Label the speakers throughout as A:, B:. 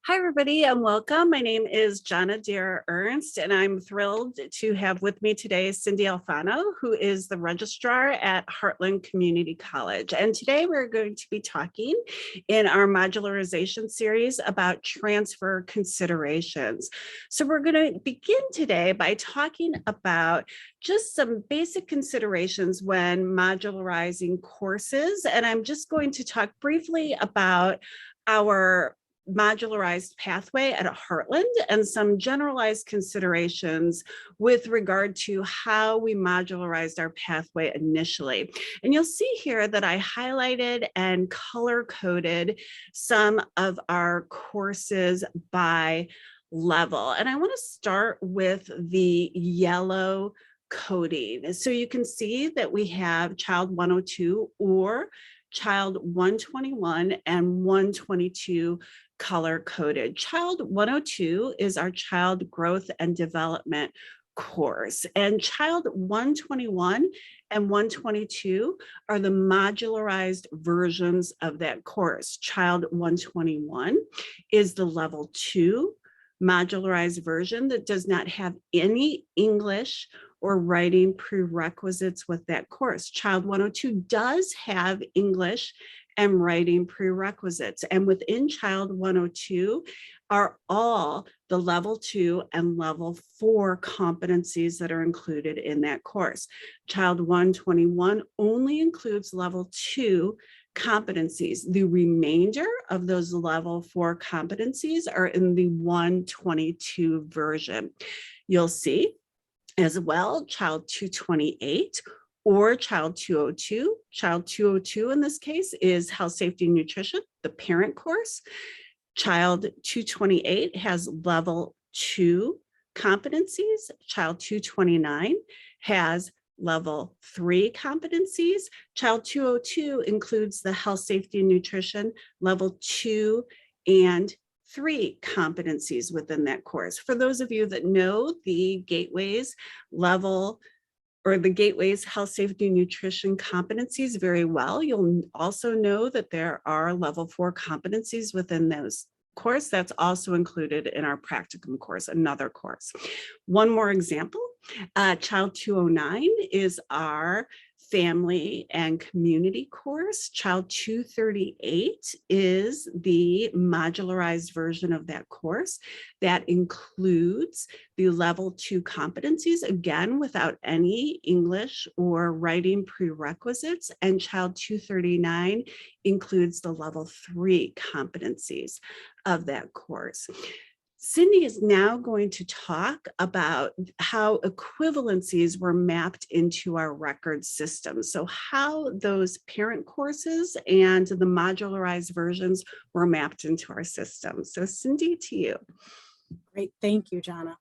A: Hi, everybody, and welcome. My name is Jana Deere Ernst, and I'm thrilled to have with me today Cindy Alfano, who is the registrar at Heartland Community College. And today we're going to be talking in our modularization series about transfer considerations. So we're going to begin today by talking about just some basic considerations when modularizing courses. And I'm just going to talk briefly about our modularized pathway at Heartland and some generalized considerations with regard to how we modularized our pathway initially. And you'll see here that I highlighted and color-coded some of our courses by level. And I want to start with the yellow coding. So you can see that we have Child 102 or Child 121 and 122 color coded. Child 102 is our child growth and development course, and Child 121 and 122 are the modularized versions of that course. Child 121 is the level 2 modularized version that does not have any English or writing prerequisites with that course. Child 102 does have English and writing prerequisites. And within Child 102 are all the level 2 and level 4 competencies that are included in that course. Child 121 only includes level 2 competencies. The remainder of those level 4 competencies are in the 122 version. You'll see as well Child 228 or Child 202. Child 202 in this case is Health, Safety, and Nutrition, the parent course. Child 228 has level 2 competencies. Child 229 has level 3 competencies. Child 202 includes the Health, Safety, and Nutrition level 2 and 3 competencies within that course. For those of you that know the Gateways level or the Gateways Health, Safety, and Nutrition competencies very well, you'll also know that there are level 4 competencies within those course that's also included in our practicum course, another course. One more example, Child 209 is our family and community course. Child 238 is the modularized version of that course that includes the level 2 competencies, again, without any English or writing prerequisites. And Child 239 includes the level 3 competencies of that course. Cindy is now going to talk about how equivalencies were mapped into our record system. So how those parent courses and the modularized versions were mapped into our system. So Cindy, to you.
B: Great, thank you, Jana.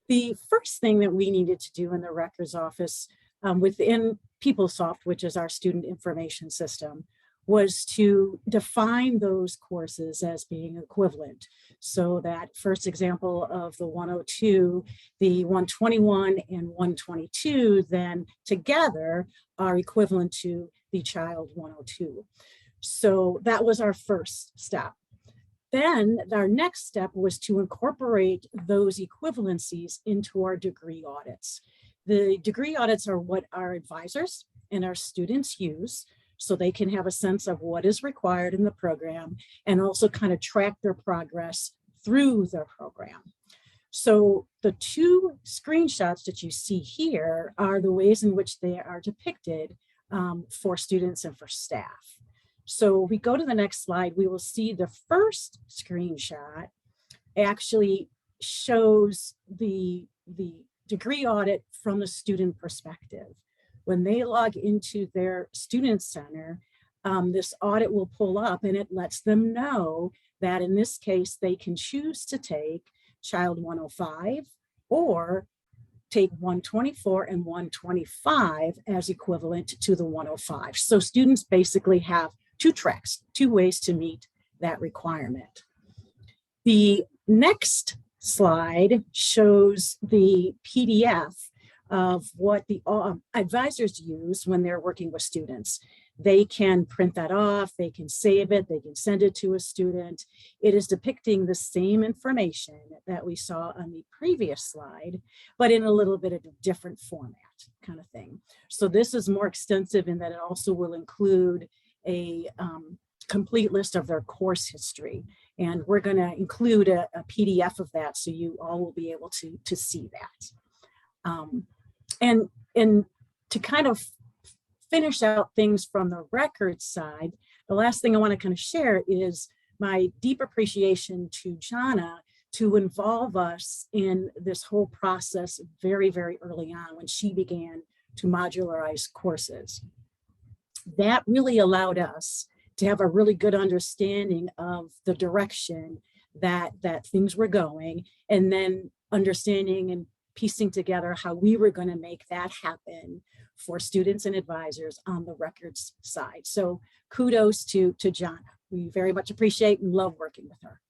B: The first thing that we needed to do in the records office within PeopleSoft, which is our student information system, was to define those courses as being equivalent. So that first example of the 102, the 121 and 122 then together are equivalent to the Child 102. So that was our first step. Then our next step was to incorporate those equivalencies into our degree audits. The degree audits are what our advisors and our students use, so they can have a sense of what is required in the program and also kind of track their progress through the program. So the 2 screenshots that you see here are the ways in which they are depicted for students and for staff. So we go to the next slide, we will see the first screenshot actually shows the degree audit from the student perspective. When they log into their student center, this audit will pull up and it lets them know that in this case, they can choose to take Child 105 or take 124 and 125 as equivalent to the 105. So students basically have 2 tracks, 2 ways to meet that requirement. The next slide shows the PDF of what the advisors use when they're working with students. they can print that off, they can save it, they can send it to a student. It is depicting the same information that we saw on the previous slide, but in a little bit of a different format kind of thing. So this is more extensive in that it also will include a complete list of their course history. And we're going to include a PDF of that, so you all will be able to see that. And to kind of finish out things from the record side, the last thing I want to kind of share is my deep appreciation to Jana to involve us in this whole process very, very early on when she began to modularize courses. That really allowed us to have a really good understanding of the direction that things were going, and then understanding and piecing together how we were going to make that happen for students and advisors on the records side. So kudos to Jana. We very much appreciate and love working with her.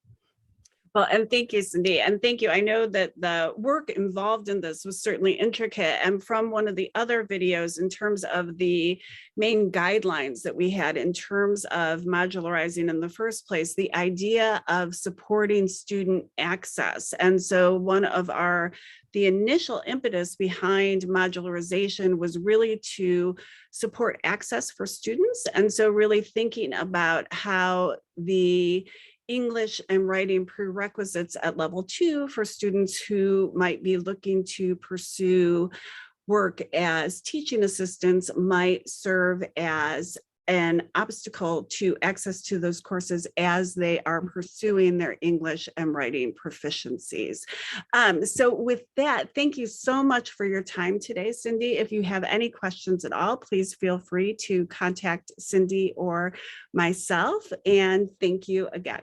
A: Well, and thank you, Cindy, and thank you. I know that the work involved in this was certainly intricate, and from one of the other videos in terms of the main guidelines that we had in terms of modularizing in the first place, the idea of supporting student access. And so one of the initial impetus behind modularization was really to support access for students. And so really thinking about how the English and writing prerequisites at level 2 for students who might be looking to pursue work as teaching assistants might serve as an obstacle to access to those courses as they are pursuing their English and writing proficiencies. So with that, thank you so much for your time today, Cindy. If you have any questions at all, please feel free to contact Cindy or myself, and thank you again.